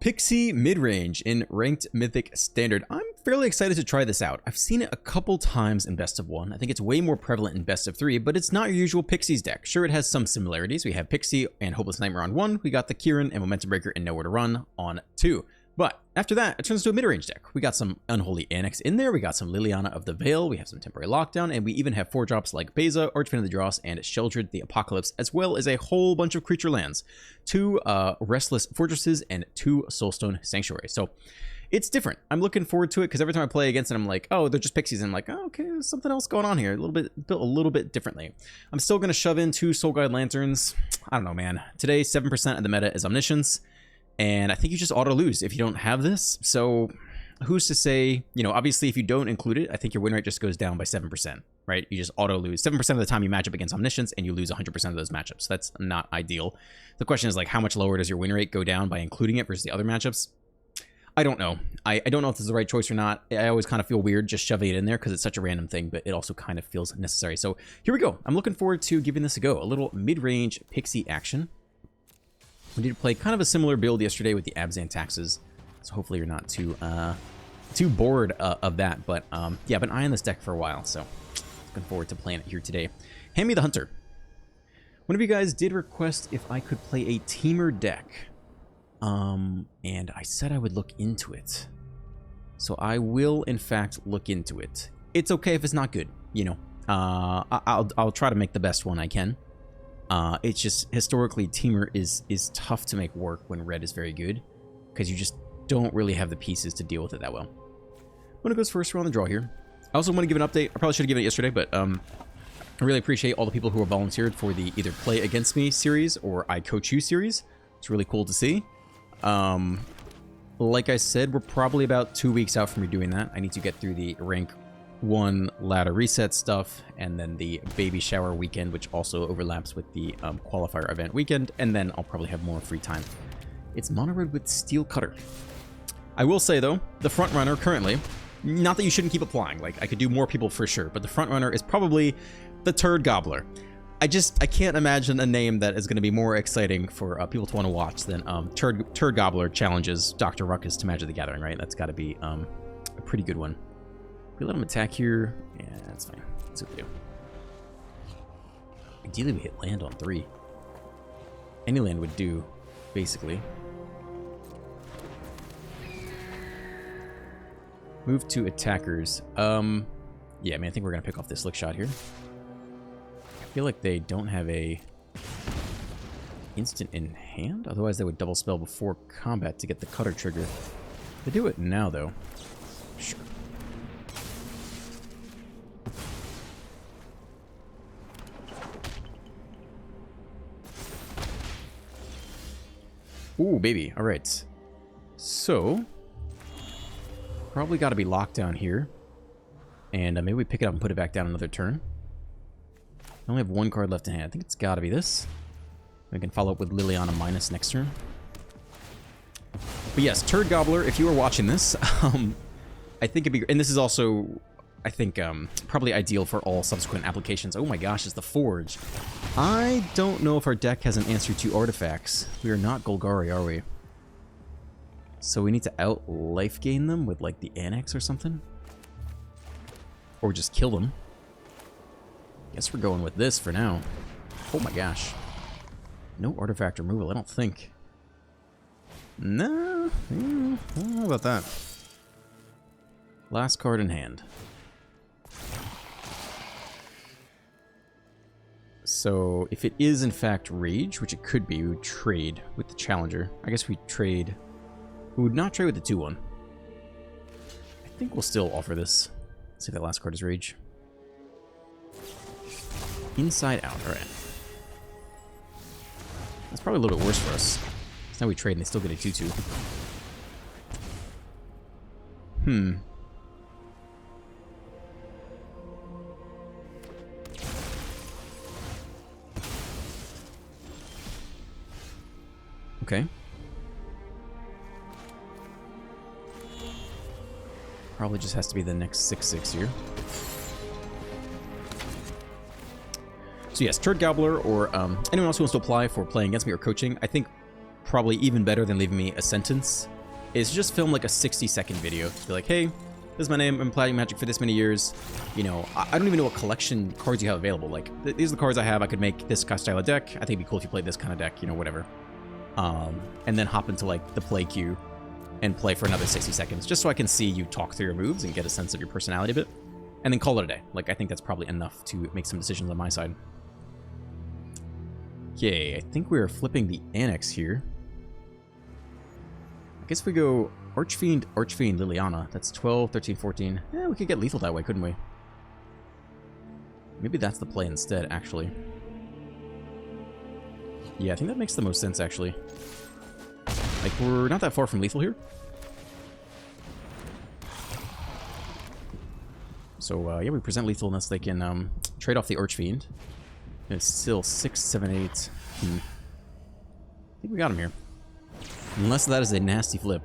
PIXIE mid-range in ranked Mythic standard. I'm fairly excited to try this out. I've seen it a couple times in best of 1. I think it's way more prevalent in best of 3, but it's not your usual Pixies deck. Sure, it has some similarities. We have PIXIE and Hopeless Nightmare on 1. We got the Kieran and Momentum Breaker and Nowhere to Run on 2. But after that, it turns to a mid-range deck. We got some Unholy Annex in there. We got some Liliana of the Veil. We have some Temporary Lockdown. And we even have 4-drops like Beza, Archfiend of the Dross, and Sheldred the Apocalypse, as well as a whole bunch of creature lands. 2 Restless Fortresses and 2 Soulstone Sanctuaries. So it's different. I'm looking forward to it because every time I play against it, I'm like, oh, they're just Pixies. And I'm like, oh, okay, there's something else going on here. Built a little bit differently. I'm still going to shove in 2 Soul Guide Lanterns. I don't know, man. Today, 7% of the meta is Omniscience. And I think you just auto-lose if you don't have this. So who's to say, you know, obviously if you don't include it, I think your win rate just goes down by 7%, right? You just auto-lose. 7% of the time you match up against Omniscience and you lose 100% of those matchups. That's not ideal. The question is, like, how much lower does your win rate go down by including it versus the other matchups? I don't know. I don't know if this is the right choice or not. I always kind of feel weird just shoving it in there because it's such a random thing, but it also kind of feels necessary. So here we go. I'm looking forward to giving this a go. A little mid-range Pixie action. We did play kind of a similar build yesterday with the Abzan Taxes, so hopefully you're not too bored of that. But yeah, I've been eyeing this deck for a while, so looking forward to playing it here today. Hand me the Hunter. One of you guys did request if I could play a teamer deck, and I said I would look into it. So I will, in fact, look into it. It's okay if it's not good, you know. I'll try to make the best one I can. It's just, historically, teamer is tough to make work when red is very good, because you just don't really have the pieces to deal with it that well. When it goes first, we're on the draw here. I also want to give an update. I probably should have given it yesterday, but I really appreciate all the people who are volunteered for the either Play Against Me series or I Coach You series. It's really cool to see. Like I said, we're probably about 2 weeks out from doing that. I need to get through the rank 1 ladder reset stuff, and then the baby shower weekend, which also overlaps with the qualifier event weekend, and then I'll probably have more free time. It's mono red with steel cutter. I will say though, the front runner currently, not that you shouldn't keep applying, like I could do more people for sure, but the front runner is probably the Turd Gobbler. I can't imagine a name that is going to be more exciting for people to want to watch than Turd Gobbler challenges Dr. Ruckus to Magic the Gathering, right? That's got to be a pretty good one. We let him attack here. Yeah, that's fine. That's what we do. Ideally, we hit land on 3. Any land would do, basically. Move to attackers. Yeah, I mean, I think we're going to pick off this slick shot here. I feel like they don't have a instant in hand. Otherwise, they would double spell before combat to get the cutter trigger. They do it now, though. Sure. Ooh, baby. All right. So, probably got to be locked down here. And maybe we pick it up and put it back down another turn. I only have 1 card left in hand. I think it's got to be this. We can follow up with Liliana minus next turn. But yes, Turd Gobbler, if you were watching this, I think it'd be... And this is also, I think, probably ideal for all subsequent applications. Oh my gosh, it's the Forge. I don't know if our deck has an answer to artifacts. We are not Golgari, are we? So we need to out-life gain them with, like, the Annex or something? Or just kill them. Guess we're going with this for now. Oh my gosh. No artifact removal, I don't think. No, I don't know about that. Last card in hand. So, if it is in fact Rage, which it could be, we would trade with the Challenger. I guess we trade... We would not trade with the 2-1. I think we'll still offer this. Let's see if that last card is Rage. Inside out, alright. That's probably a little bit worse for us. So now we trade and they still get a 2-2. Okay. Probably just has to be the next 6/6 here. So yes, Turd Gobbler or anyone else who wants to apply for playing against me or coaching, I think probably even better than leaving me a sentence, is just film like a 60-second video. Be like, hey, this is my name, I'm playing Magic for this many years. You know, I don't even know what collection cards you have available. Like, these are the cards I have. I could make this style of deck. I think it'd be cool if you played this kind of deck, you know, whatever. And then hop into like the play queue and play for another 60 seconds, just so I can see you talk through your moves and get a sense of your personality a bit. And then call it a day. Like, I think that's probably enough to make some decisions on my side. Okay, I think we're flipping the Annex here. I guess if we go Archfiend, Liliana. That's 12, 13, 14. Yeah, we could get lethal that way, couldn't we? Maybe that's the play instead, actually. Yeah, I think that makes the most sense, actually. Like, we're not that far from lethal here. So, yeah, we present lethal unless they can trade off the Archfiend. It's still 6, 7, 8. I think we got him here. Unless that is a nasty flip.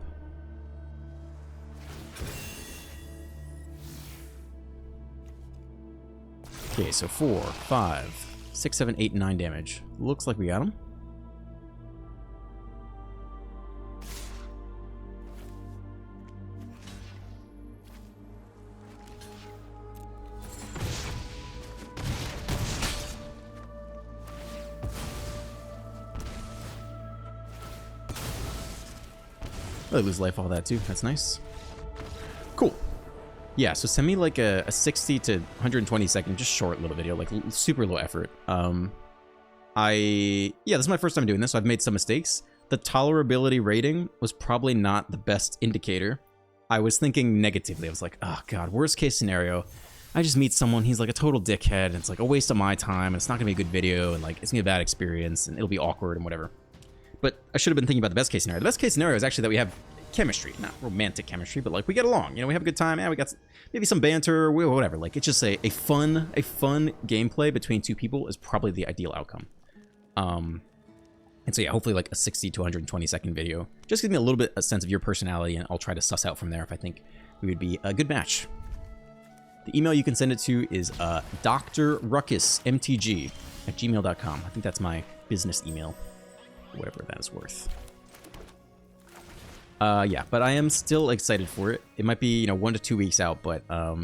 Okay, so 4, 5, 6, 7, 8, 9 damage. Looks like we got him. I lose life all that too. That's nice. Cool. Yeah, so send me like a 60 to 120 second, just short little video, like super low effort. Yeah, this is my first time doing this, so I've made some mistakes. The tolerability rating was probably not the best indicator. I was thinking negatively. I was like, oh god, worst case scenario, I just meet someone, he's like a total dickhead, and it's like a waste of my time, and it's not gonna be a good video, and like it's gonna be a bad experience, and it'll be awkward and whatever. But I should have been thinking about the best case scenario. The best case scenario is actually that we have chemistry, not romantic chemistry, but like we get along. You know, we have a good time. Yeah, we got maybe some banter, whatever. Like it's just a fun gameplay between two people is probably the ideal outcome. And so yeah, hopefully like a 60 to 120 second video. Just give me a little bit a sense of your personality, and I'll try to suss out from there if I think we would be a good match. The email you can send it to is drruckusmtg@gmail.com. I think that's my business email. Whatever that is worth. Yeah, but I am still excited for it. It might be, 1 to 2 weeks out, but yeah,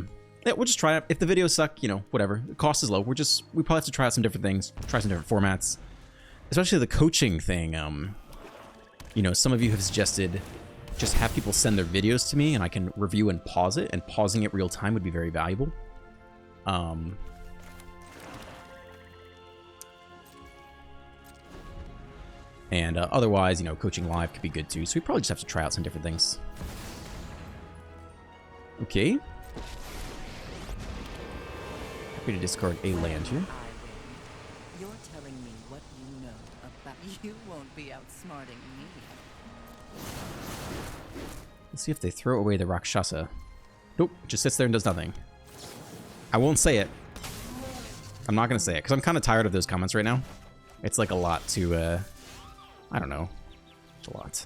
we'll just try it. If the videos suck, whatever. The cost is low. We probably have to try out some different things, try some different formats. Especially the coaching thing. Some of you have suggested just have people send their videos to me and I can review and pause it, and pausing it real time would be very valuable. And otherwise, coaching live could be good too. So we probably just have to try out some different things. Okay. Happy to discard a land here. You're telling me what you know about you won't be outsmarting me. Let's see if they throw away the Rakshasa. Nope, it just sits there and does nothing. I won't say it. I'm not going to say it, because I'm kind of tired of those comments right now. It's like a lot to... I don't know. It's a lot.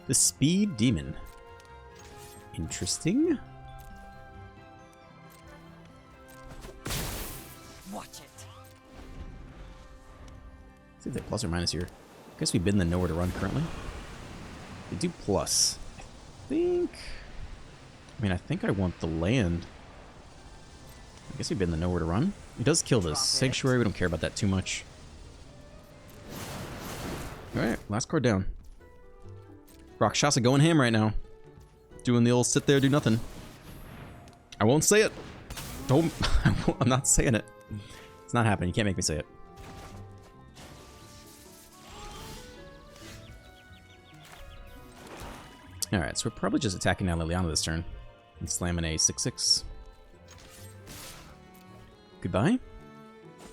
The Speed Demon. Interesting. Watch it. Let's see if they plus or minus here. I guess we've been the nowhere to run currently. They do plus. I think I want the land. I guess we've been the nowhere to run. He does kill the Sanctuary. We don't care about that too much. Alright, last card down. Rakshasa going ham right now. Doing the old sit there, do nothing. I won't say it. Don't. I'm not saying it. It's not happening. You can't make me say it. Alright, so we're probably just attacking down Liliana this turn. And slamming a 6/6. Goodbye.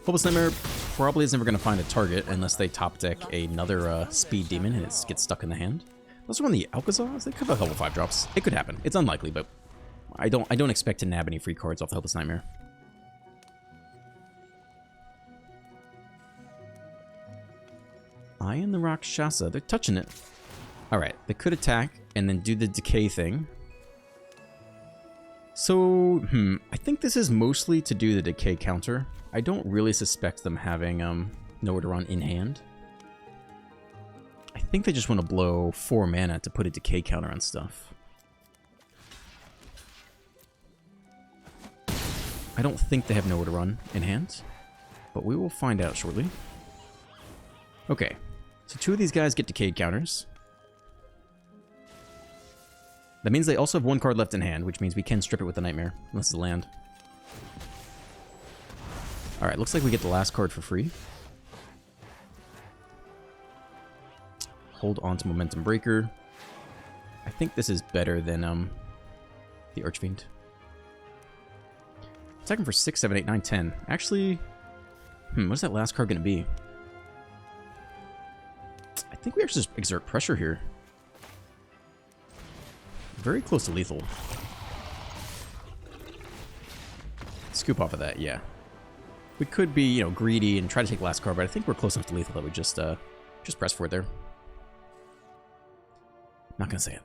Hopeless Nightmare probably is never going to find a target unless they top deck another Speed Demon and it gets stuck in the hand. Those are on the Alcazars. They could have level 5 drops. It could happen. It's unlikely, but I don't expect to nab any free cards off the Hopeless Nightmare. I and the Rakshasa. They're touching it. Alright, they could attack and then do the decay thing. So, I think this is mostly to do the decay counter. I don't really suspect them having nowhere to run in hand. I think they just want to blow 4 mana to put a decay counter on stuff. I don't think they have nowhere to run in hand, but we will find out shortly. Okay, so 2 of these guys get decay counters. That means they also have 1 card left in hand, which means we can strip it with the Nightmare, unless it's a land. Alright, looks like we get the last card for free. Hold on to Momentum Breaker. I think this is better than the Archfiend. Attacking for 6, 7, 8, 9, 10. Actually, what's that last card going to be? I think we actually just exert pressure here. Very close to lethal. Scoop off of that, yeah. We could be, you know, greedy and try to take the last card, but I think we're close enough to lethal that we just press for it there. Not gonna say it.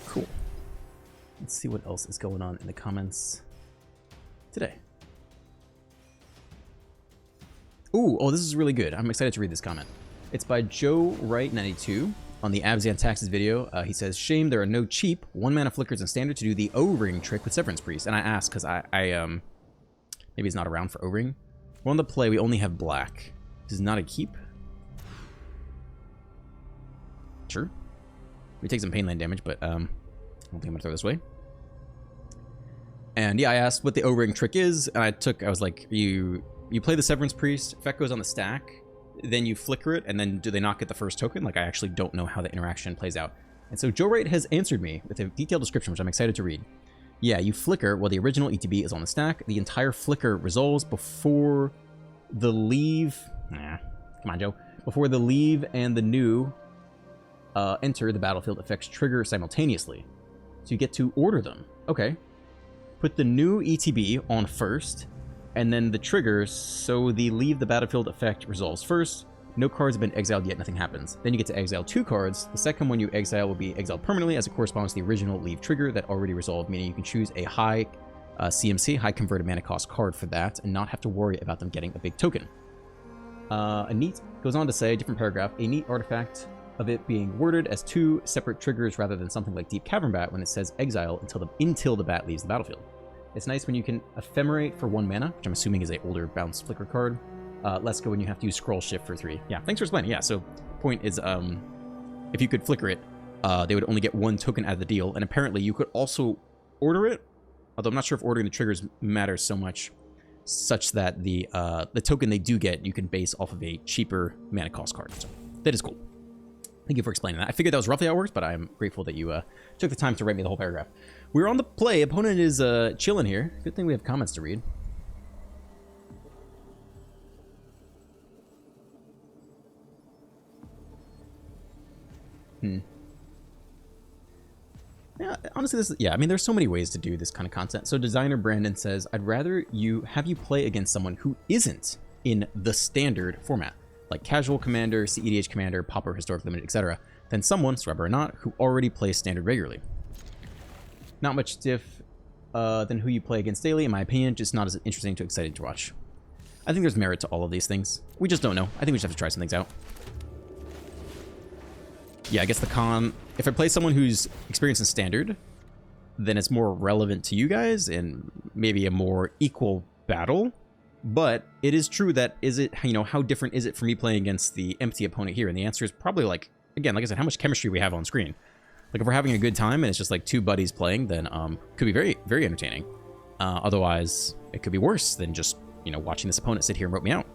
Cool. Let's see what else is going on in the comments today. Ooh, oh, this is really good. I'm excited to read this comment. It's by Joe Wright92 on the Abzan Taxes video. He says, shame there are no cheap 1-mana flickers in Standard to do the O-Ring trick with Severance Priest. And I asked because I maybe he's not around for O-Ring. We're on the play, we only have black. This is not a keep. Sure. We take some pain land damage, but I don't think I'm gonna throw this away. And yeah, I asked what the O-Ring trick is, and I was like, you play the Severance Priest, effect goes on the stack, then you flicker it, and then do they not get the first token? Like, I actually don't know how the interaction plays out. And so Joe Wright has answered me with a detailed description, which I'm excited to read. Yeah, you flicker while the original ETB is on the stack. The entire flicker resolves before the leave... Nah, come on, Joe. Before the leave and the new enter the battlefield, effects trigger simultaneously. So you get to order them. Okay. Put the new ETB on first, and then the triggers, so the leave the battlefield effect resolves first. No cards have been exiled yet, nothing happens. Then you get to exile 2 cards. The second one you exile will be exiled permanently as it corresponds to the original leave trigger that already resolved, meaning you can choose a high CMC, high converted mana cost card for that, and not have to worry about them getting a big token. A neat goes on to say, different paragraph, a neat artifact of it being worded as 2 separate triggers rather than something like Deep Cavern Bat when it says exile until the bat leaves the battlefield. It's nice when you can ephemerate for 1 mana, which I'm assuming is a older bounce flicker card. Less go when you have to use scroll shift for 3. Yeah, thanks for explaining. Yeah, so point is, if you could flicker it, they would only get 1 token out of the deal, and apparently you could also order it, although I'm not sure if ordering the triggers matters so much, such that the token they do get, you can base off of a cheaper mana cost card. So that is cool. Thank you for explaining that. I figured that was roughly how it works, but I'm grateful that you took the time to write me the whole paragraph. We're on the play. Opponent is chilling here. Good thing we have comments to read. Yeah, honestly, I mean, there's so many ways to do this kind of content. So designer Brandon says, I'd rather have you play against someone who isn't in the standard format, like casual commander, CEDH commander, Pauper, historic limited, etc., than someone, Scrubber or not, who already plays standard regularly. Not much diff than who you play against daily, in my opinion, just not as interesting to exciting to watch. I think there's merit to all of these things. We just don't know. I think we just have to try some things out. Yeah, I guess the con... If I play someone who's experienced in standard, then it's more relevant to you guys and maybe a more equal battle. But it is true that, how different is it for me playing against the empty opponent here? And the answer is probably like, again, like I said, how much chemistry we have on screen. Like if we're having a good time and it's just like 2 buddies playing, then could be very, very entertaining. Otherwise, it could be worse than just, watching this opponent sit here and rope me out.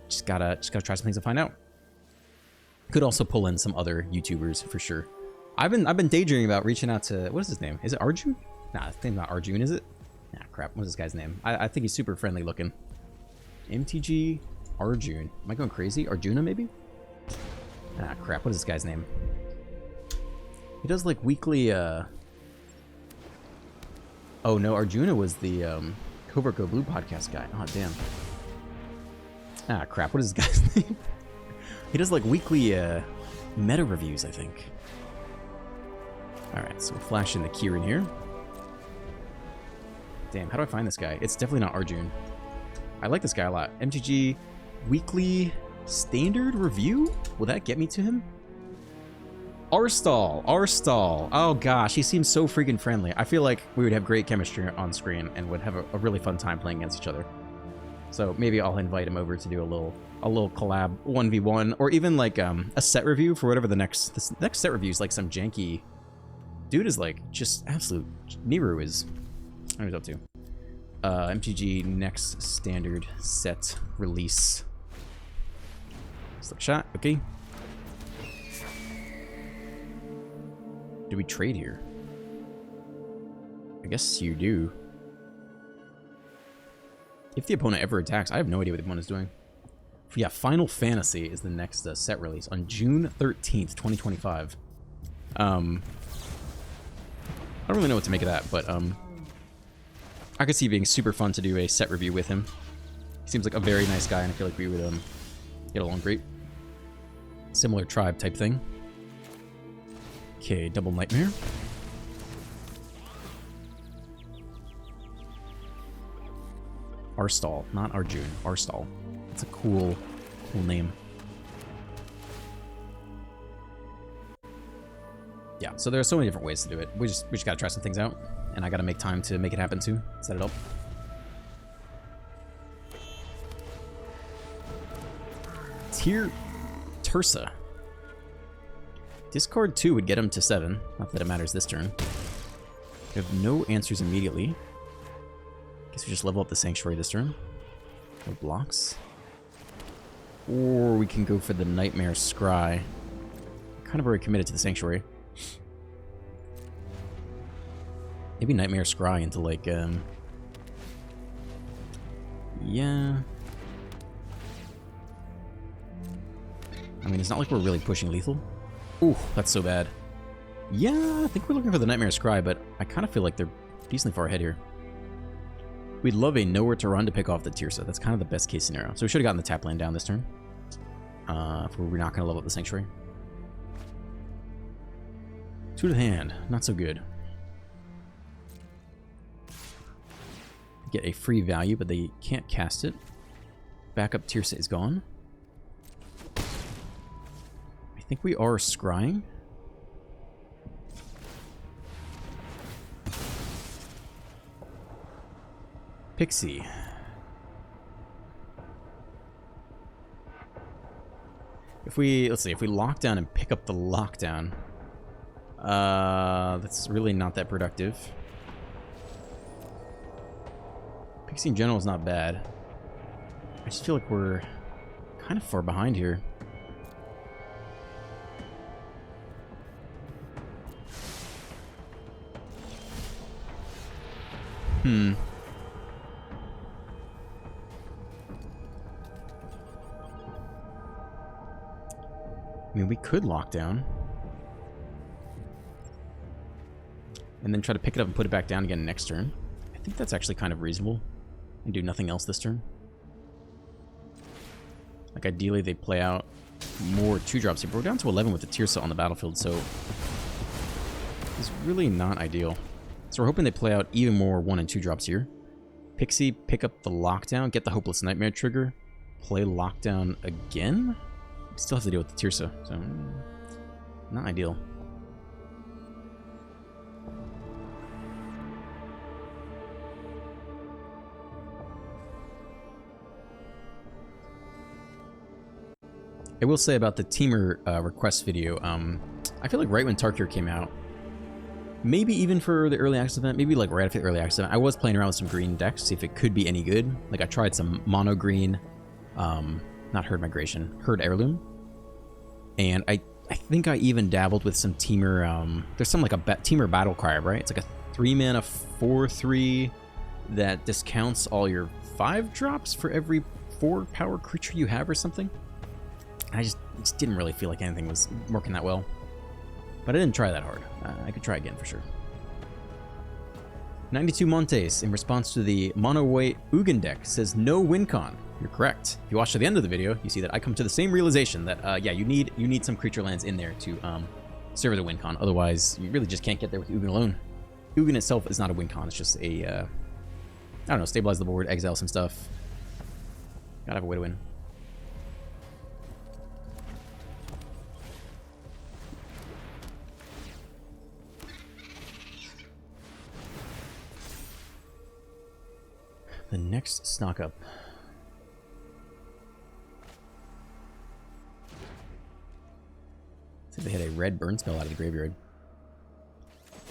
Just gotta try some things to find out. Could also pull in some other YouTubers for sure. I've been daydreaming about reaching out to, what is his name? Is it Arjun? Nah, his name's not Arjun, is it? Nah, crap. What's this guy's name? I think he's super friendly looking. MTG Arjun. Am I going crazy? Arjuna maybe? Ah, crap. What is this guy's name? He does like weekly. Oh no, Arjuna was the Covert Go Blue podcast guy. Oh, damn. Ah, crap. What is this guy's name? He does, like, weekly meta reviews, I think. Alright, so we'll flash in the Kieran here. Damn, how do I find this guy? It's definitely not Arjun. I like this guy a lot. MTG weekly standard review? Will that get me to him? Arstall. Oh gosh, he seems so freaking friendly. I feel like we would have great chemistry on screen and would have a really fun time playing against each other. So maybe I'll invite him over to do a little collab 1v1, or even like a set review for whatever the next set review is, like some janky dude is like just absolute Niru is. What he's up to? MTG next standard set release. Slip shot. Okay. Do we trade here? I guess you do. If the opponent ever attacks, I have no idea what the opponent is doing. Yeah, Final Fantasy is the next set release on June 13th, 2025. I don't really know what to make of that, but I could see it being super fun to do a set review with him. He seems like a very nice guy, and I feel like we would get along great. Similar tribe type thing. Okay, double nightmare. Arstall, not Arjun. Arstall. That's a cool name. Yeah, so there are so many different ways to do it. We just gotta try some things out, and I gotta make time to make it happen too. Set it up. Tirsa. Discard 2 would get him to 7. Not that it matters this turn. We have no answers immediately. Guess we just level up the Sanctuary this turn. No blocks. Or we can go for the Nightmare Scry. Kind of already committed to the Sanctuary. Maybe Nightmare Scry into like, yeah. I mean, it's not like we're really pushing lethal. Ooh, that's so bad. Yeah, I think we're looking for the Nightmare Scry, but I kind of feel like they're decently far ahead here. We'd love a nowhere to run to pick off the Tirsa. That's kind of the best case scenario. So we should have gotten the tap land down this turn. If we're not going to level up the Sanctuary. 2 to the hand. Not so good. Get a free value, but they can't cast it. Backup Tirsa is gone. I think we are scrying. Pixie. Let's see, if we lock down and pick up the lockdown, that's really not that productive. Pixie in general is not bad. I just feel like we're kind of far behind here. I mean, we could lock down. And then try to pick it up and put it back down again next turn. I think that's actually kind of reasonable. And do nothing else this turn. Like, ideally, they play out more 2-drops here. But we're down to 11 with the Tirsa on the battlefield, so it's really not ideal. So we're hoping they play out even more 1 and 2 drops here. Pixie, pick up the lockdown, get the Hopeless Nightmare trigger, play lockdown again. We still have to deal with the Tirsa, so not ideal. I will say about the Teamer request video, I feel like right when Tarkir came out, maybe even for the early access event, maybe like right after the early access event, I was playing around with some green decks to see if it could be any good. Like I tried some mono green, not Herd Migration, Herd Heirloom. And I think I even dabbled with some Teamer, there's some like a Teamer Battle Cry, right? It's like a 3-mana 4/3 that discounts all your 5 drops for every 4 power creature you have or something. I just didn't really feel like anything was working that well. But I didn't try that hard. I could try again for sure. 92 Montes, in response to the mono white Ugin deck, says no win con. You're correct. If you watch to the end of the video, you see that I come to the same realization that, yeah, you need some creature lands in there to serve as a win con. Otherwise, you really just can't get there with Ugin alone. Ugin itself is not a win con. It's just a, I don't know, stabilize the board, exile some stuff. Gotta have a way to win. The next stock up. So they had a red burn spell out of the graveyard.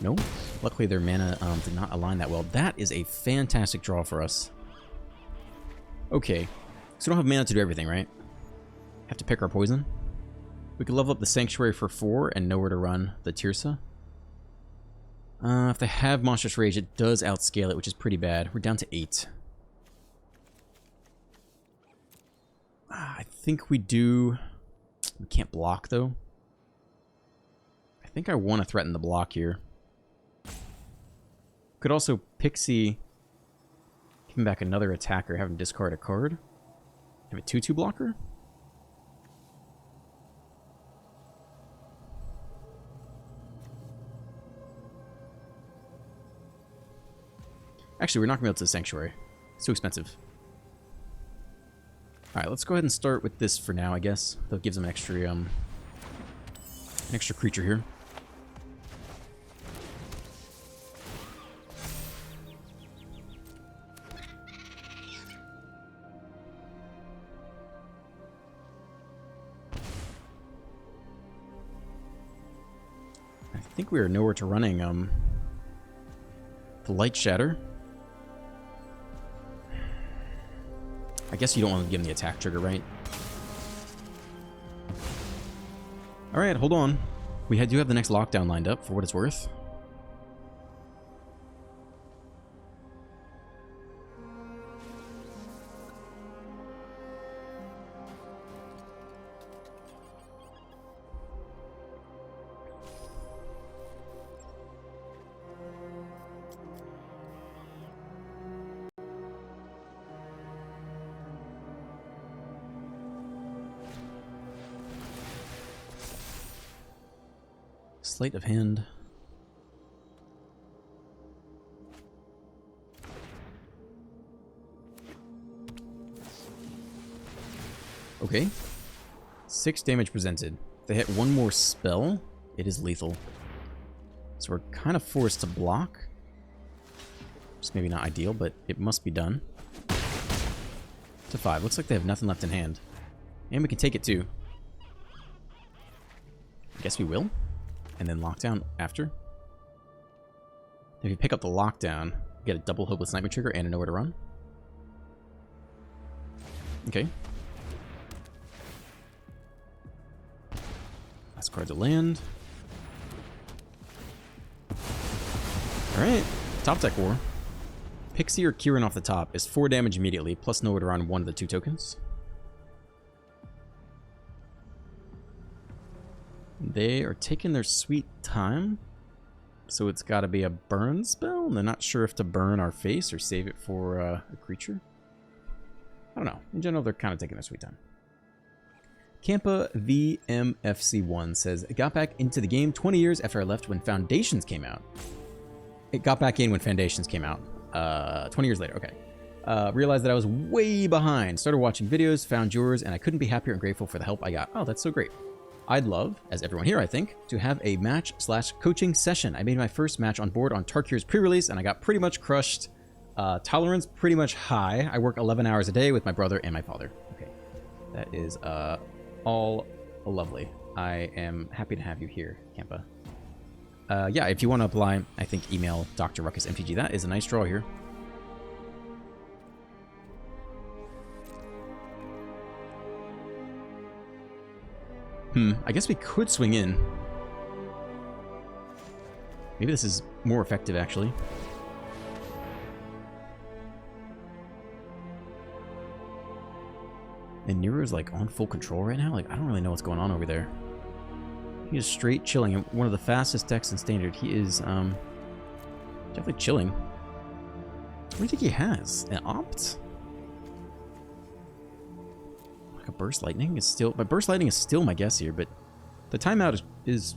No, luckily their mana did not align that well. That is a fantastic draw for us. Okay, so we don't have mana to do everything, right? Have to pick our poison. We could level up the Sanctuary for 4 and know where to run the Tirsa. If they have Monstrous Rage, it does outscale it, which is pretty bad. We're down to 8. I think we do... We can't block, though. I think I want to threaten the block here. Could also Pixie... Give him back another attacker, have him discard a card. Have a 2/2 blocker? Actually, we're not going to be able to the Sanctuary. It's too expensive. Alright, let's go ahead and start with this for now, I guess. That gives them an extra creature here. I think we are nowhere to running the Light Shatter. I guess you don't want to give him the attack trigger, right? Alright, hold on. We do have the next lockdown lined up, for what it's worth. Sleight of hand. Okay. 6 damage presented. If they hit one more spell, it is lethal. So we're kind of forced to block. Just maybe not ideal, but it must be done. To 5. Looks like they have nothing left in hand. And we can take it too. I guess we will. And then lockdown after. If you pick up the lockdown, you get a double Hopeless Nightmare trigger and a nowhere to run. Okay. Last card to land. Alright. Top deck war. Pixie or Kieran off the top is 4 damage immediately, plus nowhere to run one of the 2 tokens. They are taking their sweet time, so it's got to be a burn spell, and they're not sure if to burn our face or save it for a creature. I don't know. In general, they're kind of taking their sweet time. Kampa VMFC1 says, it got back into the game 20 years after I left when Foundations came out. It got back in when Foundations came out. 20 years later, okay. Realized that I was way behind. Started watching videos, found yours, and I couldn't be happier and grateful for the help I got. Oh, that's so great. I'd love, as everyone here I think, to have a match/coaching session. I made my first match on board on Tarkir's pre-release, and I got pretty much crushed. Tolerance pretty much high. I work 11 hours a day with my brother and my father. Okay, that is all lovely. I am happy to have you here, Kampa. Yeah, if you want to apply, I think email Dr. Ruckus MTG. That is a nice draw here. I guess we could swing in. Maybe this is more effective, actually. And Nero's, like, on full control right now? Like, I don't really know what's going on over there. He is straight chilling. And one of the fastest decks in Standard. He is, definitely chilling. What do you think he has? An opt? Like a burst lightning is still... But burst lightning is still my guess here, but the timeout is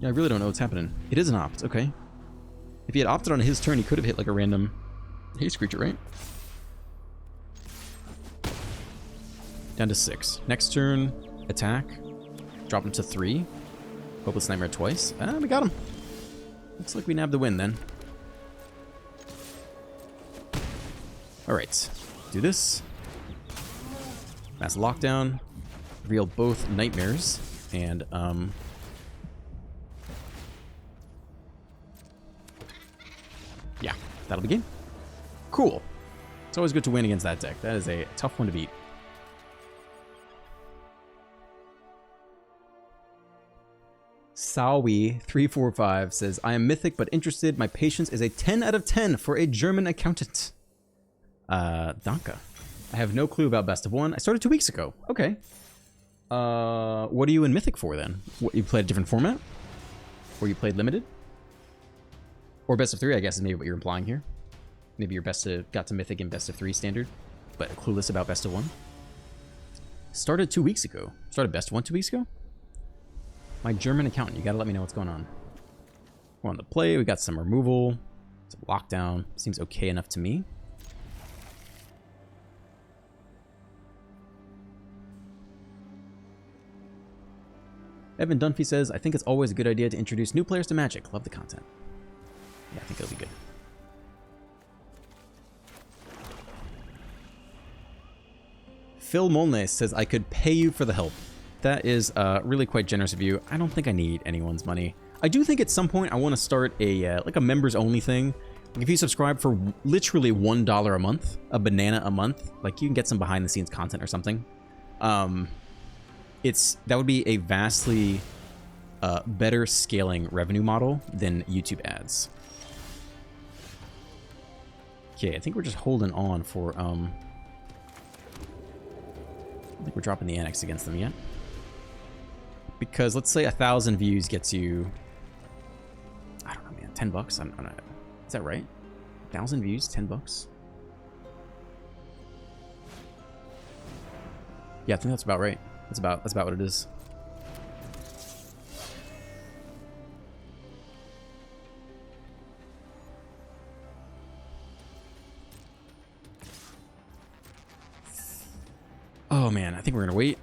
yeah, I really don't know what's happening. It is an opt, okay. If he had opted on his turn, he could have hit like a random haste creature, right? Down to 6. Next turn, attack. Drop him to 3. Hopeless Nightmare twice. Ah, we got him. Looks like we nabbed the win then. Alright. Do this. Mass Lockdown. Reveal both Nightmares. And, yeah, that'll be game. Cool. It's always good to win against that deck. That is a tough one to beat. Sawi345 says, I am Mythic but interested. My patience is a 10 out of 10 for a German accountant. Danke. I have no clue about Best of 1. I started 2 weeks ago. Okay. What are you in Mythic for then? What, you played a different format? Or you played Limited? Or Best of 3, I guess is maybe what you're implying here. Maybe your got to Mythic in Best of 3 standard, but clueless about Best of 1. Started 2 weeks ago. Started Best of 1 2 weeks ago? My German accountant, you gotta let me know what's going on. We're on the play, we got some removal, some lockdown. Seems okay enough to me. Evan Dunphy says, I think it's always a good idea to introduce new players to Magic. Love the content. Yeah, I think it'll be good. Phil Molnes says, I could pay you for the help. That is really quite generous of you. I don't think I need anyone's money. I do think at some point I want to start a like a members only thing. Like if you subscribe for literally $1 a month, a banana a month, like you can get some behind the scenes content or something. That would be a vastly better scaling revenue model than YouTube ads. Okay, I think we're just holding on for I don't think we're dropping the annex against them yet. Because let's say 1,000 views gets you, I don't know, man, $10. I'm not, is that right? 1,000 views, $10. Yeah, I think that's about right. That's about what it is. Oh man, I think we're gonna wait.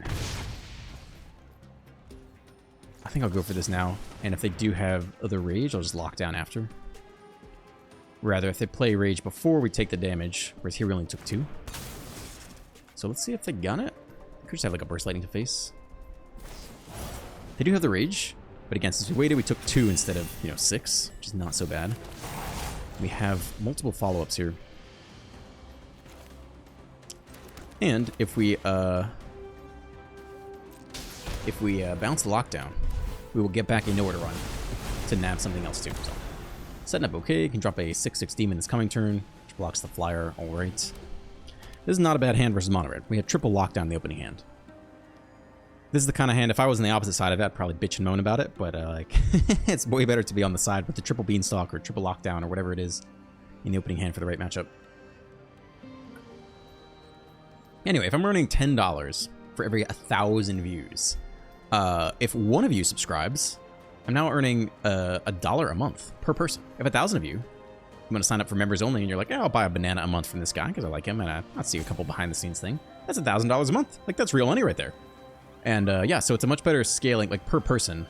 I think I'll go for this now, and if they do have other rage, I'll just lock down after. Rather, if they play rage before we take the damage, whereas here we only took 2. So let's see if they gun it. Could just have like a burst lightning to face. They do have the rage, but again, since we waited, we took 2 instead of 6, which is not so bad. We have multiple follow-ups here, and if we bounce the lockdown, we will get back a nowhere to run to nab something else too. So, setting up okay. Can drop a 6/6 demon this coming turn, which blocks the flyer. All right. This is not a bad hand versus mono red. We had triple lockdown in the opening hand. This is the kind of hand, if I was on the opposite side of that, I'd probably bitch and moan about it, but like, it's way better to be on the side with the triple beanstalk or triple lockdown or whatever it is in the opening hand for the right matchup. Anyway, if I'm earning $10 for every 1,000 views, if one of you subscribes, I'm now earning $1 a month per person. If 1,000 of you want to sign up for members only and you're like, yeah, I'll buy a banana a month from this guy because I like him and I'll see a couple behind the scenes thing, that's $1,000 a month. Like, that's real money right there. And yeah, so it's a much better scaling, like per person.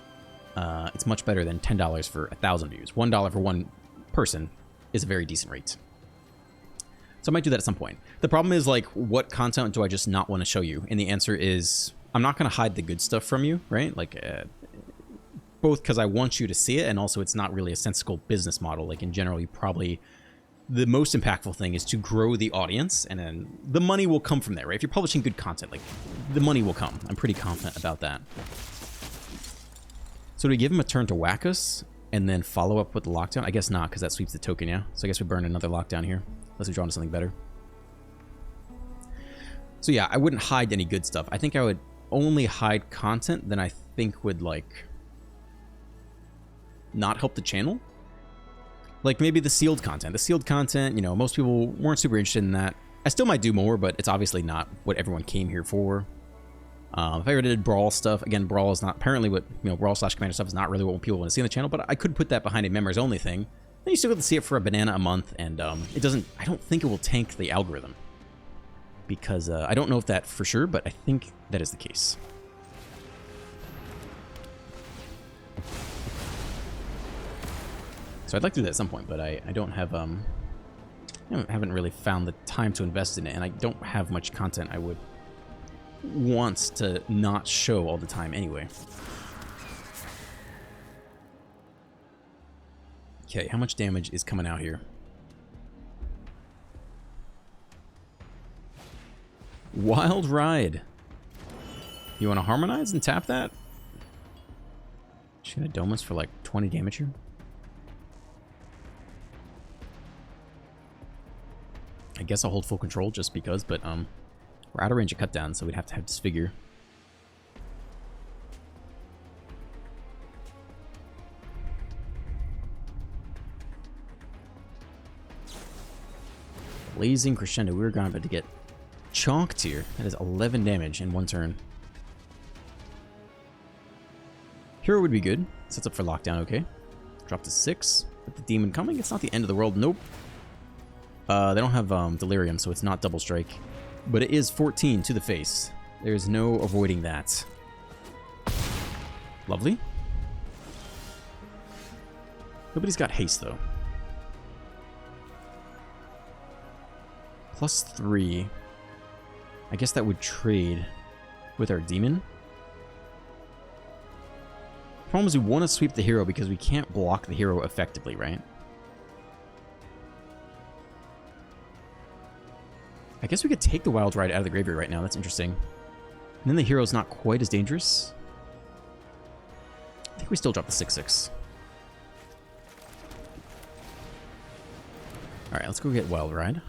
It's much better than $10 for 1,000 views. $1 for one person is a very decent rate. So I might do that at some point. The problem is, like, what content do I just not want to show you? And the answer is, I'm not going to hide the good stuff from you, right? Like, both because I want you to see it, and also it's not really a sensible business model. Like, in general, you probably, the most impactful thing is to grow the audience, and then the money will come from there, right? If you're publishing good content, like, the money will come. I'm pretty confident about that. So do we give him a turn to whack us, and then follow up with the lockdown? I guess not, because that sweeps the token, yeah? So I guess we burn another lockdown here. Unless we draw into something better. So yeah, I wouldn't hide any good stuff. I think I would only hide content that I think would, like, not help the channel. Like maybe the sealed content. The sealed content, you know, most people weren't super interested in that. I still might do more, but it's obviously not what everyone came here for. If I ever did Brawl stuff, again, Brawl is not apparently what, you know, Brawl / Commander stuff is not really what people want to see on the channel, but I could put that behind a members only thing. Then you still get to see it for a banana a month, and it doesn't, I don't think it will tank the algorithm. Because I don't know if that for sure, but I think that is the case. So I'd like to do that at some point, but I don't have, I haven't really found the time to invest in it, and I don't have much content I would want to not show all the time anyway. Okay, how much damage is coming out here? Wild Ride. You want to harmonize and tap that? Shoot a Domus for like 20 damage here. I guess I'll hold full control just because, but we're out of range of cut down, so we'd have to have Disfigure. Blazing Crescendo. We're going to get chonked here. That is 11 damage in one turn. Hero would be good. Sets up for lockdown, okay. Drop to 6. With the demon coming, it's not the end of the world. Nope. They don't have Delirium, so it's not double strike. But it is 14 to the face. There's no avoiding that. Lovely. Nobody's got haste, though. +3. I guess that would trade with our demon. Problem is we want to sweep the hero because we can't block the hero effectively, right? I guess we could take the Wild Ride out of the graveyard right now. That's interesting. And then the hero's not quite as dangerous. I think we still drop the 6/6. Alright, let's go get Wild Ride.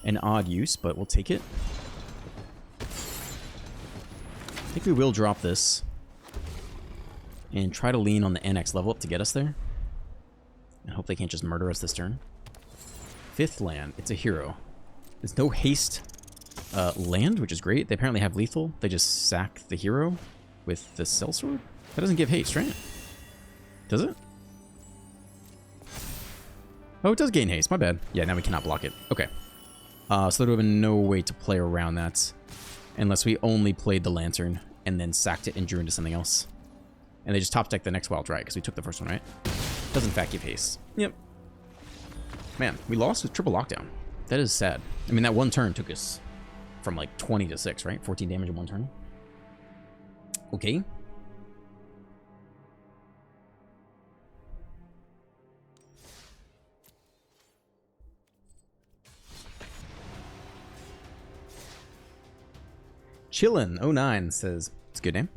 An odd use, but we'll take it. I think we will drop this. And try to lean on the NX level up to get us there. And hope they can't just murder us this turn. 5th land. It's a hero. There's no haste land, which is great. They apparently have lethal. They just sack the hero with the sellsword. That doesn't give haste, right? Does it? Oh, it does gain haste. My bad. Yeah, now we cannot block it. Okay. So there would have been no way to play around that unless we only played the Lantern and then sacked it and drew into something else. And they just top deck the next Wild Ride because we took the first one, right? Does in fact give haste. Yep. Man, we lost with triple lockdown. That is sad. I mean, that one turn took us from like 20 to 6, right? 14 damage in one turn. Okay. Chillin09 says, it's a good name.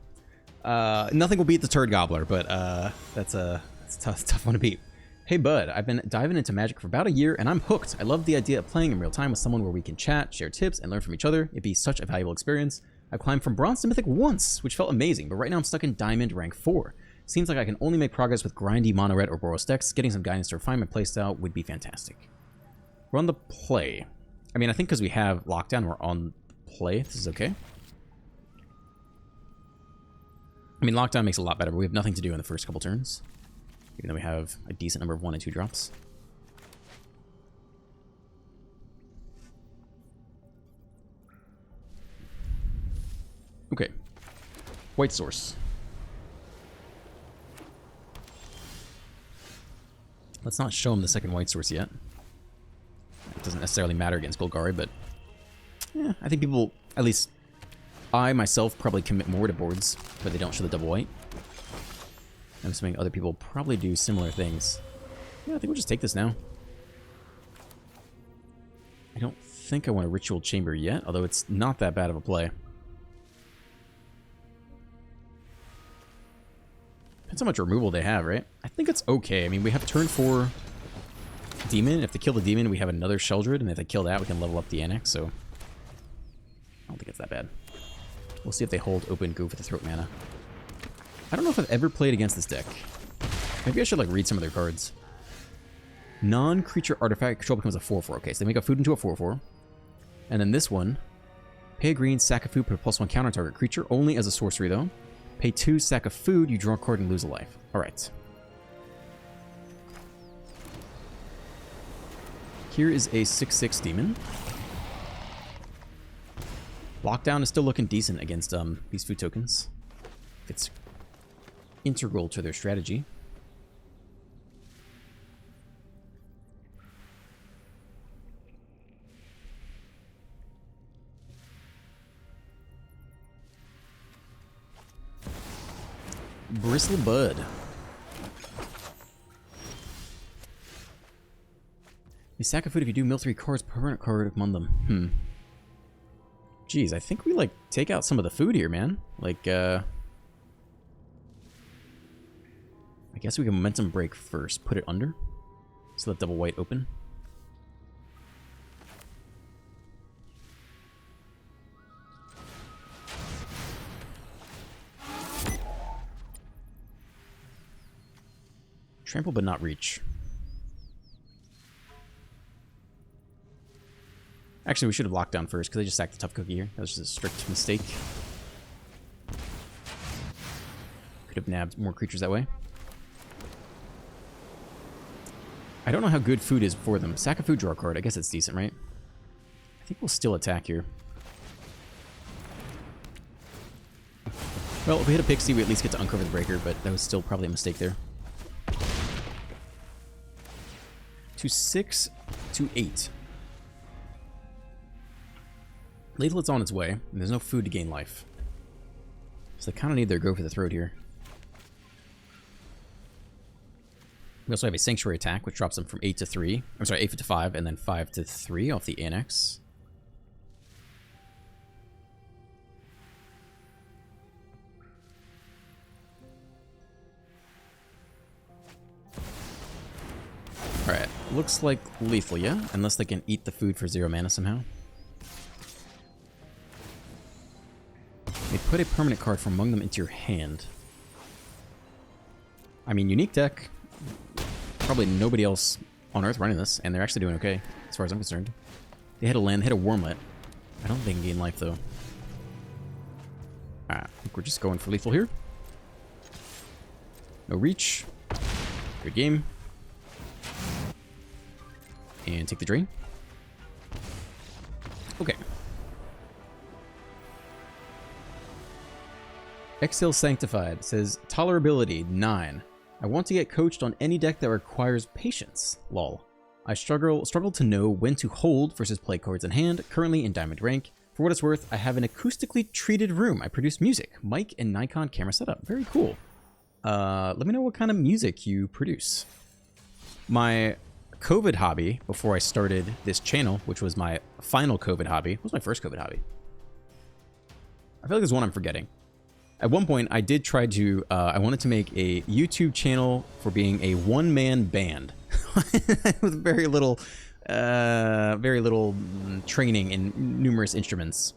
Nothing will beat the Turd Gobbler, but that's a tough one to beat. Hey bud, I've been diving into Magic for about a year and I'm hooked. I love the idea of playing in real time with someone where we can chat, share tips, and learn from each other. It'd be such a valuable experience. I climbed from Bronze to Mythic once, which felt amazing, but right now I'm stuck in Diamond rank 4. Seems like I can only make progress with grindy mono red or Boros decks. Getting some guidance to refine my playstyle would be fantastic. We're on the play. I mean, I think because we have lockdown, we're on play. This is okay. I mean, lockdown makes it a lot better, but we have nothing to do in the first couple turns. Even though we have a decent number of 1 and 2 drops. Okay. White source. Let's not show him the second white source yet. It doesn't necessarily matter against Golgari, but yeah, I think people, at least I myself, probably commit more to boards, but they don't show the double white. I'm assuming other people probably do similar things. Yeah, I think we'll just take this now. I don't think I want a Ritual Chamber yet, although it's not that bad of a play. Depends how much removal they have, right? I think it's okay. I mean, we have turn 4 Demon. If they kill the Demon, we have another Sheldred, and if they kill that, we can level up the Annex, so I don't think it's that bad. We'll see if they hold open, go for the Throat mana. I don't know if I've ever played against this deck. Maybe I should like read some of their cards. Non-creature artifact control becomes a 4/4. Okay, so they make a food into a 4/4. And then this one, pay a green, sack of food, put a +1 counter on target creature, only as a sorcery though. Pay 2, sack of food, you draw a card and lose a life. Alright. Here is a 6/6 demon. Lockdown is still looking decent against these food tokens. It's integral to their strategy. Bristle Bud. You sack a food if you do mill 3 cards, permanent card among them. Jeez, I think we like take out some of the food here, man. Like, I guess we can momentum break first. Put it under. So let double white open. Trample but not reach. Actually, we should have locked down first because I just sacked the tough cookie here. That was just a strict mistake. Could have nabbed more creatures that way. I don't know how good food is for them. Sack a food, draw a card. I guess it's decent, right? I think we'll still attack here. Well, if we hit a Pixie, we at least get to uncover the breaker, but that was still probably a mistake there. To 6 to 8. Lethal's on its way, and there's no food to gain life. So they kind of need their go for the throat here. We also have a Sanctuary attack, which drops them from 8 to 3. I'm sorry, 8 to 5, and then 5 to 3 off the Annex. Alright, looks like lethal, yeah? Unless they can eat the food for 0 mana somehow. They put a permanent card from among them into your hand. I mean, unique deck. Probably nobody else on Earth running this, and they're actually doing okay, as far as I'm concerned. They had a land, they had a Wormlet. I don't think they can gain life, though. I think we're just going for lethal here. No reach. Good game. And take the drain. Okay. Exhale Sanctified says, tolerability 9. I want to get coached on any deck that requires patience. Lol. I struggle to know when to hold versus play cards in hand, currently in Diamond rank. For what it's worth, I have an acoustically treated room. I produce music, mic and Nikon camera setup. Very cool. Let me know what kind of music you produce. My COVID hobby, before I started this channel, which was my final COVID hobby, what was my first COVID hobby? I feel like there's one I'm forgetting. At one point, I did try to, I wanted to make a YouTube channel for being a one-man band with very little training in numerous instruments.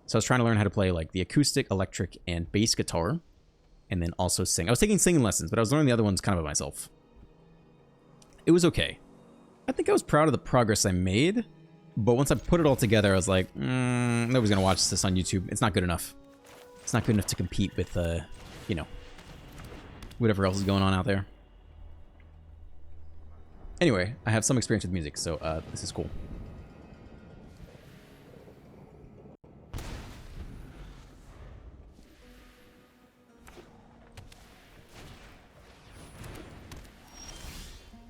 So I was trying to learn how to play like the acoustic, electric, and bass guitar, and then also sing. I was taking singing lessons, but I was learning the other ones kind of by myself. It was okay. I think I was proud of the progress I made, but once I put it all together, I was like, nobody's gonna watch this on YouTube. It's not good enough. It's not good enough to compete with, you know, whatever else is going on out there. Anyway, I have some experience with music, so this is cool.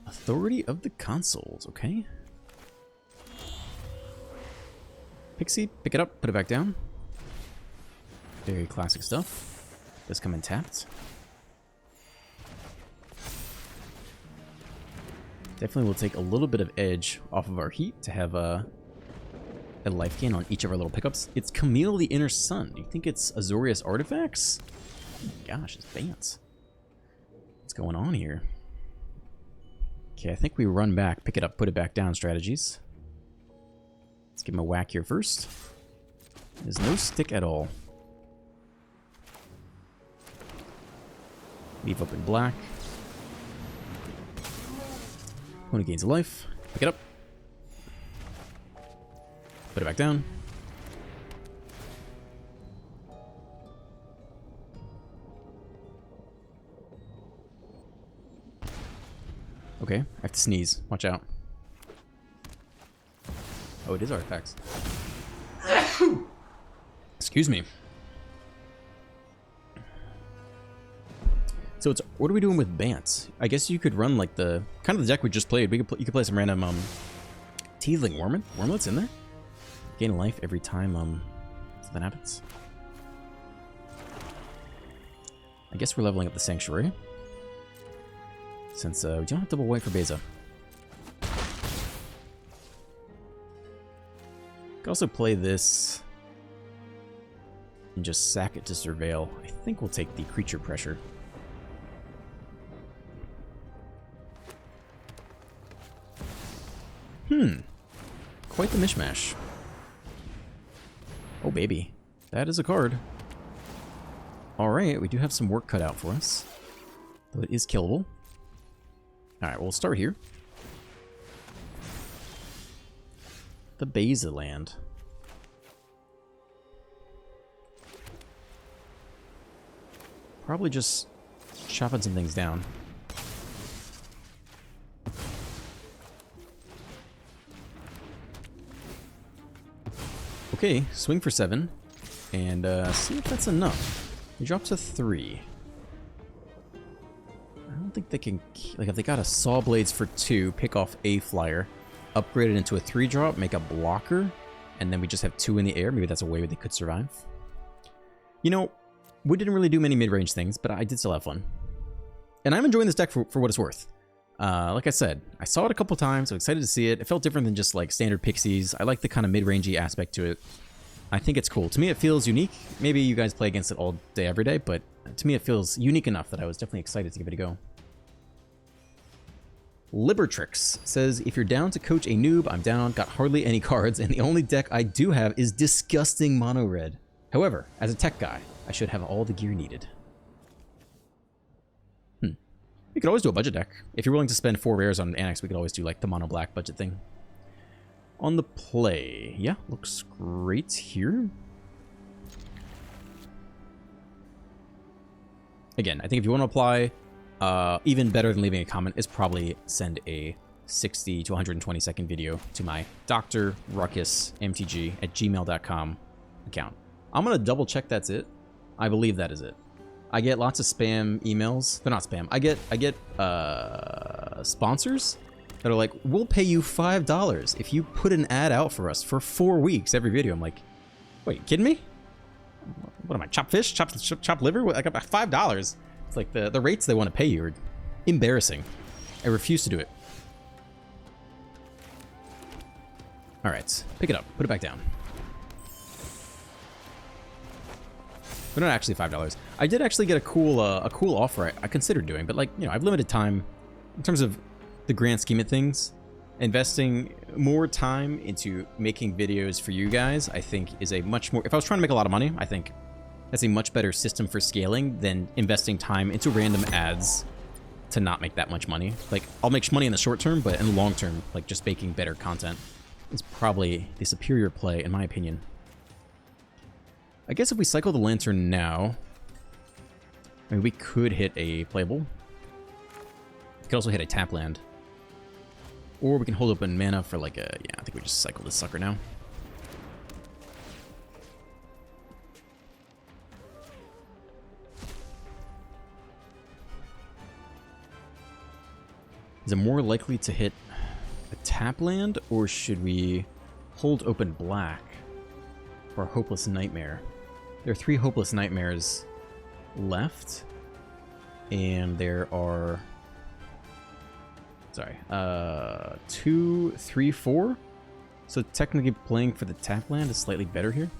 Authority of the Consoles, okay. Pixie, pick it up, put it back down. Very classic stuff. Does come in tapped. Definitely will take a little bit of edge off of our heat to have a life gain on each of our little pickups. It's Camille the Inner Sun. Do you think it's Azorius artifacts? Oh my gosh, it's Bance. What's going on here? Okay, I think we run back, pick it up, put it back down strategies. Let's give him a whack here first. There's no stick at all. Leave up in black. Opponent gains a life. Pick it up. Put it back down. Okay, I have to sneeze. Watch out. Oh, it is artifacts. Excuse me. So it's, what are we doing with Bants? I guess you could run like the kind of the deck we just played. We could you could play some random Teethling Wormlets in there. Gain a life every time that happens. I guess we're leveling up the Sanctuary. Since we don't have double white for Beza. Could also play this and just sack it to Surveil. I think we'll take the creature pressure. Quite the mishmash. Oh baby, that is a card. Alright, we do have some work cut out for us. Though it is killable. Alright, we'll start here. The Beza land. Probably just chopping some things down. Okay, swing for 7. And see if that's enough. We drop to 3. I don't think they can... Like, if they got a Saw Blades for 2, pick off a flyer, upgrade it into a 3-drop, make a blocker, and then we just have 2 in the air. Maybe that's a way they could survive. You know, we didn't really do many mid-range things, but I did still have fun. And I'm enjoying this deck for what it's worth. Like I said, I saw it a couple times. I'm excited to see it. It felt different than just like standard Pixies. I like the kind of mid-rangey aspect to it. I think it's cool. To me, it feels unique. Maybe you guys play against it all day, every day, but to me, it feels unique enough that I was definitely excited to give it a go. Libertrix says, if you're down to coach a noob, I'm down. Got hardly any cards, and the only deck I do have is disgusting mono red. However, as a tech guy, I should have all the gear needed. We could always do a budget deck. If you're willing to spend 4 rares on an Annex, we could always do like the mono black budget thing. On the play, yeah, looks great here. Again, I think if you want to apply, even better than leaving a comment is probably send a 60 to 120 second video to my Dr. Ruckus MTG at gmail.com account. I'm going to double check that's it. I believe that is it. I get lots of spam emails. They're not spam. I get sponsors that are like, we'll pay you $5 if you put an ad out for us for 4 weeks every video. I'm like, wait, you kidding me? What am I, chop fish? Chop liver? I got $5. It's like the rates they want to pay you are embarrassing. I refuse to do it. All right, pick it up, put it back down. But not actually $5. I did actually get a cool offer I considered doing, but like, you know, I've limited time in terms of the grand scheme of things. Investing more time into making videos for you guys, I think, is a much more... If I was trying to make a lot of money, I think that's a much better system for scaling than investing time into random ads to not make that much money. Like, I'll make money in the short term, but in the long term, like, just making better content is probably the superior play, in my opinion. I guess if we cycle the Lantern now, I mean, we could hit a playable. We could also hit a tap land. Or we can hold open mana for like a... Yeah, I think we just cycle this sucker now. Is it more likely to hit a tap land, or should we hold open black for a Hopeless Nightmare? There are 3 Hopeless Nightmares left, and there are... Sorry, 2, 3, 4. So technically playing for the tap land is slightly better here.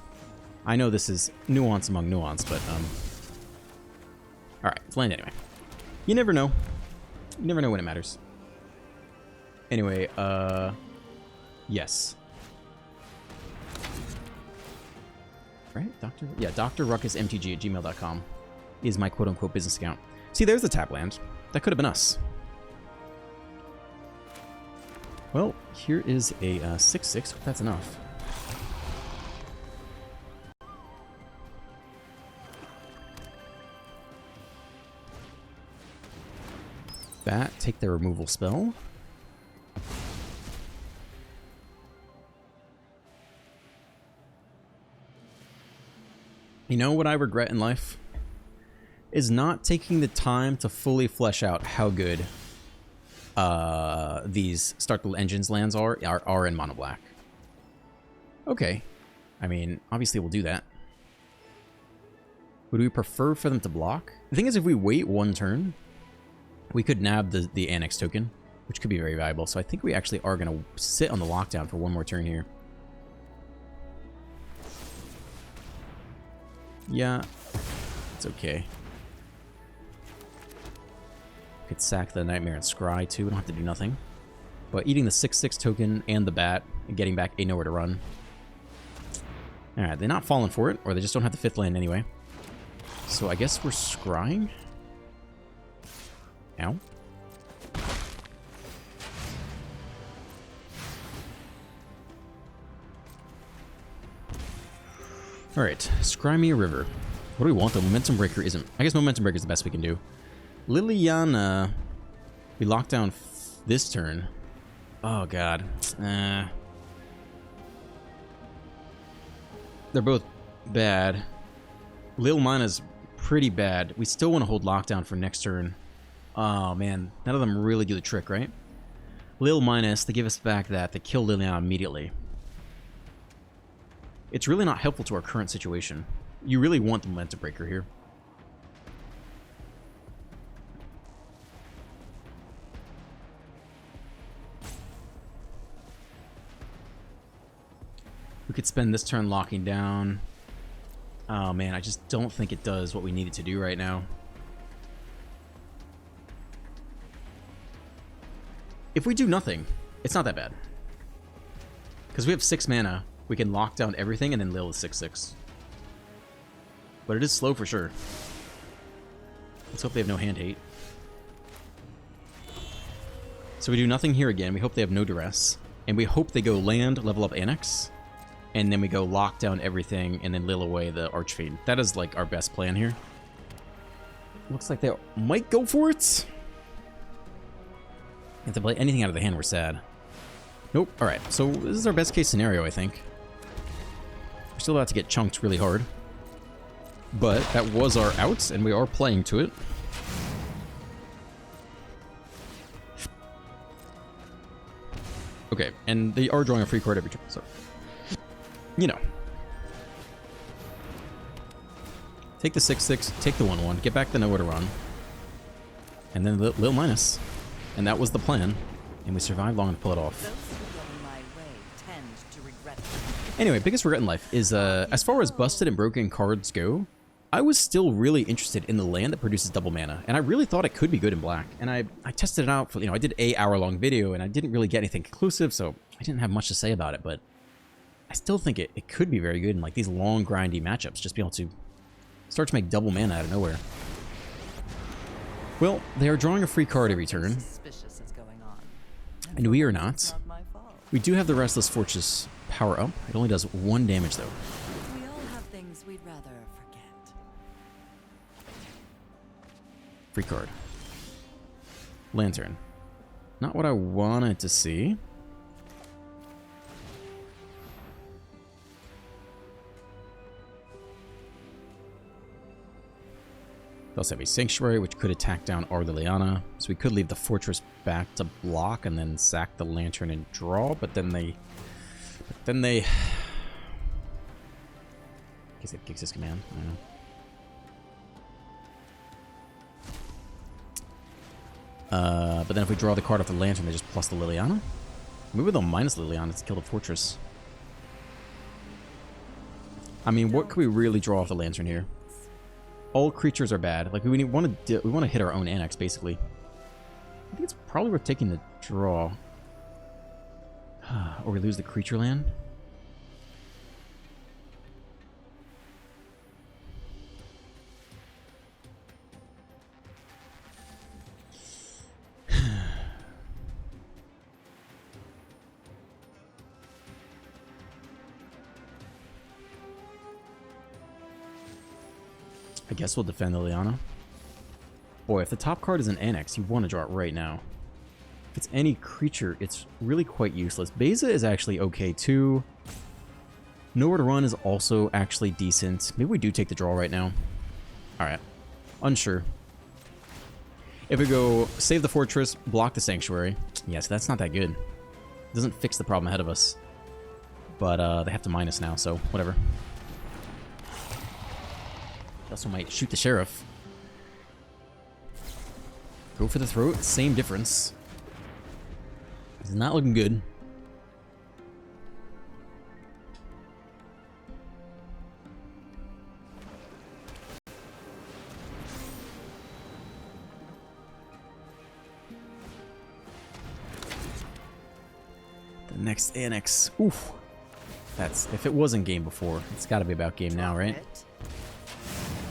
I know this is nuance among nuance, but all right, it's land anyway. You never know. You never know when it matters. Anyway, yes. Right, Dr. Ruckus MTG at gmail.com is my quote-unquote business account. See, there's the tap land. That could have been us. Well, here is a 6/6. Hope that's enough. Bat, take the removal spell. You know what I regret in life? Is not taking the time to fully flesh out how good these Start the Engines lands are in mono black. Okay. I mean, obviously we'll do that. Would we prefer for them to block? The thing is, if we wait one turn, we could nab the Annex token, which could be very valuable. So I think we actually are going to sit on the lockdown for one more turn here. Yeah, it's okay. Could sack the Nightmare and Scry too. We don't have to do nothing. But eating the 6/6 token and the bat and getting back a nowhere to run. Alright, they're not falling for it, or they just don't have the 5th land anyway. So I guess we're scrying. Ow. Alright, scry me a river. What do we want though? Momentum Breaker isn't... I guess Momentum Breaker is the best we can do. Liliana... We lock down this turn. Oh god. They're both bad. Lil Mana's pretty bad. We still want to hold lockdown for next turn. Oh man, none of them really do the trick, right? Lil Minus, they give us back that. They kill Liliana immediately. It's really not helpful to our current situation. You really want the Momentum Breaker here. We could spend this turn locking down. Oh man, I just don't think it does what we need it to do right now. If we do nothing, it's not that bad. Because we have 6 mana, we can lock down everything and then Lil is 6/6. But it is slow for sure. Let's hope they have no hand hate. So we do nothing here again. We hope they have no duress. And we hope they go land, level up Annex. And then we go lock down everything and then Lil away the Archfiend. That is like our best plan here. Looks like they might go for it. If they play anything out of the hand, we're sad. Nope. Alright, so this is our best case scenario, I think. We're still about to get chunked really hard. But that was our outs, and we are playing to it. Okay, and they are drawing a free card every turn, so... You know. Take the 6/6, take the 1/1, get back the nowhere to run. And then Lil Minus. And that was the plan. And we survived long enough to pull it off. Those who go my way tend to regret them. Anyway, biggest regret in life is, as far as busted and broken cards go, I was still really interested in the land that produces double mana. And I really thought it could be good in black. And I tested it out for, I did a hour-long video, and I didn't really get anything conclusive, so I didn't have much to say about it. But I still think it could be very good in, like, these long, grindy matchups. Just be able to start to make double mana out of nowhere. Well, they are drawing a free card every turn. Suspicious is going on. And we are not. It's not my fault. We do have the Restless Fortress power up. It only does 1 damage, though. We all have things we'd rather forget. Free card. Lantern. Not what I wanted to see. We also have a Sanctuary, which could attack down our Liliana. So we could leave the Fortress back to block and then sack the Lantern and draw, but then they... I guess it kicks his command. I don't know. But then if we draw the card off the Lantern, they just plus the Liliana? Maybe they'll minus Liliana to kill the Fortress. I mean, what could we really draw off the Lantern here? All creatures are bad. Like, we want to hit our own Annex, basically. I think it's probably worth taking the draw. Or we lose the creature land. I guess we'll defend the Liana. Boy, if the top card is an Annex, you want to draw it right now. If it's any creature, it's really quite useless. Beza is actually okay too. Nowhere to Run is also actually decent. Maybe we do take the draw right now. Alright. Unsure. If we go save the fortress, block the sanctuary. Yes, that's not that good. Doesn't fix the problem ahead of us. But they have to mine us now, so whatever. They also might shoot the sheriff. Go for the throat, same difference. It's not looking good. The next Annex. Oof. That's, if it wasn't game before, it's got to be about game now, right?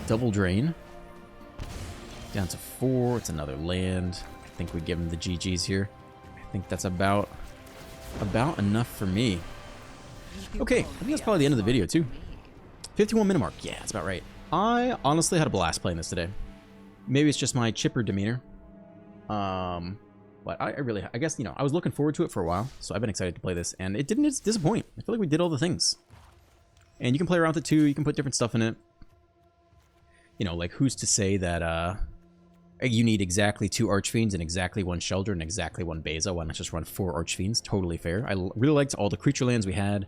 Double drain. Down to 4. It's another land. I think we give him the GGs here. I think that's about enough for me. Okay, I think that's probably the end of the video too. 51 minute mark. Yeah, that's about right. I honestly had a blast playing this today. Maybe it's just my chipper demeanor. But I guess, you know, I was looking forward to it for a while, so I've been excited to play this, and it didn't disappoint. I feel like we did all the things. And you can play around with it too. You can put different stuff in it. You know, like who's to say that you need exactly 2 Archfiends and exactly 1 Shelter and exactly 1 Beza. Why not just run 4 Archfiends? Totally fair. I really liked all the creature lands we had.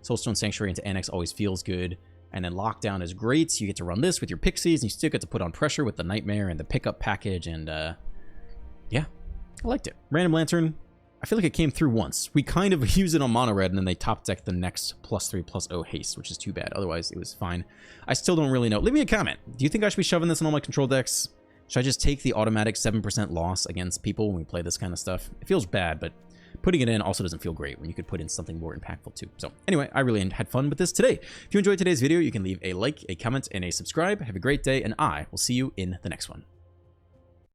Soulstone Sanctuary into Annex always feels good. And then Lockdown is great. So you get to run this with your Pixies, and you still get to put on pressure with the Nightmare and the pickup package. And yeah, I liked it. Random Lantern, I feel like it came through once. We kind of used it on mono red, and then they top decked the next +3/+0 haste, which is too bad. Otherwise, it was fine. I still don't really know. Leave me a comment. Do you think I should be shoving this in all my control decks? Should I just take the automatic 7% loss against people when we play this kind of stuff? It feels bad, but putting it in also doesn't feel great when you could put in something more impactful too. So anyway, I really had fun with this today. If you enjoyed today's video, you can leave a like, a comment, and a subscribe. Have a great day, and I will see you in the next one.